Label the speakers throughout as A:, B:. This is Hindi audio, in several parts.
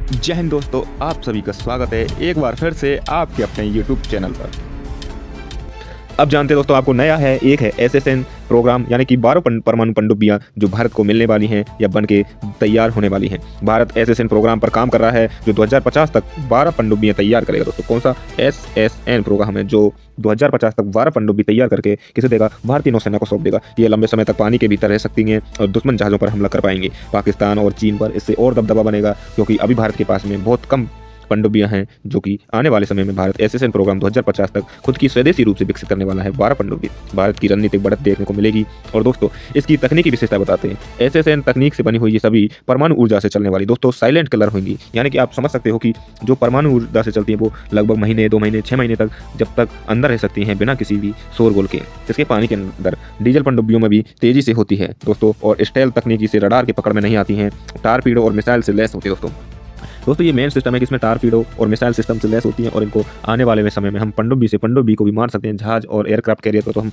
A: जय हिंद दोस्तों, आप सभी का स्वागत है एक बार फिर से आपके अपने YouTube चैनल पर। अब जानते हैं दोस्तों, आपको नया है, एक है SSN प्रोग्राम, यानी कि 12 परमाणु पनडुब्बियां जो भारत को मिलने वाली हैं या बन के तैयार होने वाली हैं। भारत SSN प्रोग्राम पर काम कर रहा है जो 2050 तक 12 पनडुब्बियां तैयार करेगा। दोस्तों कौन सा SSN प्रोग्राम है जो 2050 तक 12 पनडुब्बी तैयार करके किसे देगा? भारतीय नौसेना को सौंप देगा। ये लंबे समय तक पानी के भीतर रह सकती हैं और दुश्मन जहाज़ों पर हमला कर पाएंगे। पाकिस्तान और चीन पर इससे और दबदबा बनेगा, क्योंकि अभी भारत के पास में बहुत कम पनडुब्बियां हैं, जो कि आने वाले समय में भारत SSN प्रोग्राम 2050 तक खुद की स्वदेशी रूप से विकसित करने वाला है। 12 पनडुब्बी भारत की रणनीतिक बढ़त देखने को मिलेगी। और दोस्तों इसकी तकनीकी विशेषता बताते हैं। SSN तकनीक से बनी हुई ये सभी परमाणु ऊर्जा से चलने वाली दोस्तों साइलेंट किलर होंगी, यानी कि आप समझ सकते हो कि जो परमाणु ऊर्जा से चलती है वो लगभग महीने, 2 महीने, 6 महीने तक जब तक अंदर रह सकती हैं बिना किसी भी शोरगुल के। इसके पानी के अंदर डीजल पनडुब्बियों में भी तेजी से होती है दोस्तों, और स्टेल्थ तकनीकी से रडार के पकड़ में नहीं आती हैं, टारपीडो और मिसाइल से लैस होती है। दोस्तों ये मेन सिस्टम है कि इसमें टारपीडो और मिसाइल सिस्टम से लैस होती हैं, और इनको आने वाले में समय में हम पनडुब्बी को भी मार सकते हैं। जहाज और एयरक्राफ्ट कैरियर को तो हम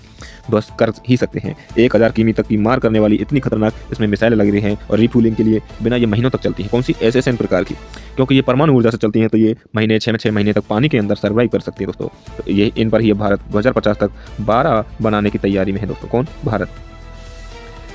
A: ध्वस्त कर ही सकते हैं। 1000 किमी तक की मार करने वाली इतनी खतरनाक इसमें मिसाइलें लग रही हैं, और रिफ्यूलिंग के लिए बिना ये महीनों तक चलती हैं। कौन सी? SSN प्रकार की, क्योंकि ये परमाणु ऊर्जा से चलती हैं तो ये महीने 6 महीने तक पानी के अंदर सर्वाइव कर सकती है दोस्तों। तो ये इन पर ही भारत 2050 तक 12 बनाने की तैयारी में है दोस्तों। कौन? भारत।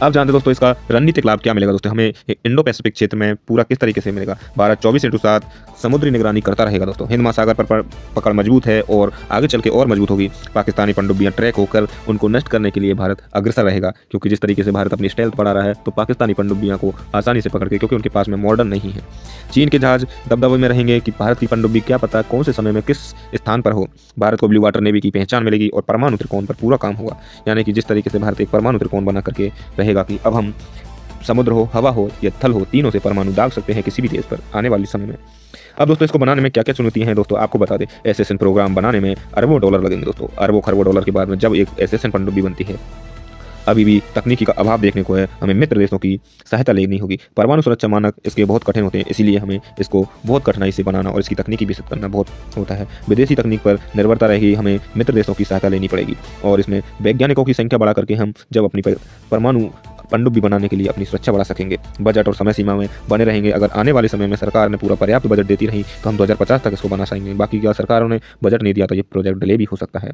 A: अब जानते दोस्तों इसका रणनीतिक लाभ क्या मिलेगा। दोस्तों हमें इंडो पैसिफिक क्षेत्र में पूरा किस तरीके से मिलेगा। भारत 24/7 समुद्री निगरानी करता रहेगा दोस्तों। हिंद महासागर पर पकड़ मजबूत है और आगे चल के और मजबूत होगी। पाकिस्तानी पनडुब्बियां ट्रैक होकर उनको नष्ट करने के लिए भारत अग्रसर रहेगा, क्योंकि जिस तरीके से भारत अपनी स्टेल्थ बढ़ा रहा है तो पाकिस्तानी पनडुब्बियां को आसानी से पकड़ के, क्योंकि उनके पास में मॉडर्न नहीं है। चीन के जहाज दबदबे में रहेंगे कि भारत की पनडुब्बी क्या पता कौन से समय में किस स्थान पर हो। भारत को ब्लू वाटर नेवी की पहचान मिलेगी और परमाणु त्रिकोण पर पूरा काम होगा, यानी कि जिस तरीके से भारत एक परमाणु त्रिकोण बना करके रहेगा कि अब हम समुद्र हो, हवा हो या थल हो, तीनों से परमाणु दाग सकते हैं किसी भी देश पर आने वाले समय में। अब दोस्तों इसको बनाने में क्या क्या चुनौतियां हैं दोस्तों आपको बता दें। SSN प्रोग्राम बनाने में अरबों डॉलर लगेंगे दोस्तों। अरबों खरबों डॉलर के बाद में जब एक SSN पनडुब्बी बनती है, अभी भी तकनीकी का अभाव देखने को है। हमें मित्र देशों की सहायता लेनी होगी। परमाणु सुरक्षा मानक इसके बहुत कठिन होते हैं, इसीलिए हमें इसको बहुत कठिनाई से बनाना और इसकी तकनीकी विकसित करना बहुत होता है। विदेशी तकनीक पर निर्भरता रहेगी, हमें मित्र देशों की सहायता लेनी पड़ेगी। और इसमें वैज्ञानिकों की संख्या बढ़ा करके हम जब अपनी परमाणु पनडुब्बी बनाने के लिए अपनी सुरक्षा बढ़ा सकेंगे। बजट और समय सीमा में बने रहेंगे। अगर आने वाले समय में सरकार ने पूरा पर्याप्त बजट देती रही तो हम 2050 तक इसको बना सकेंगे। बाकी अगर सरकारों ने बजट नहीं दिया तो ये प्रोजेक्ट डिले भी हो सकता है।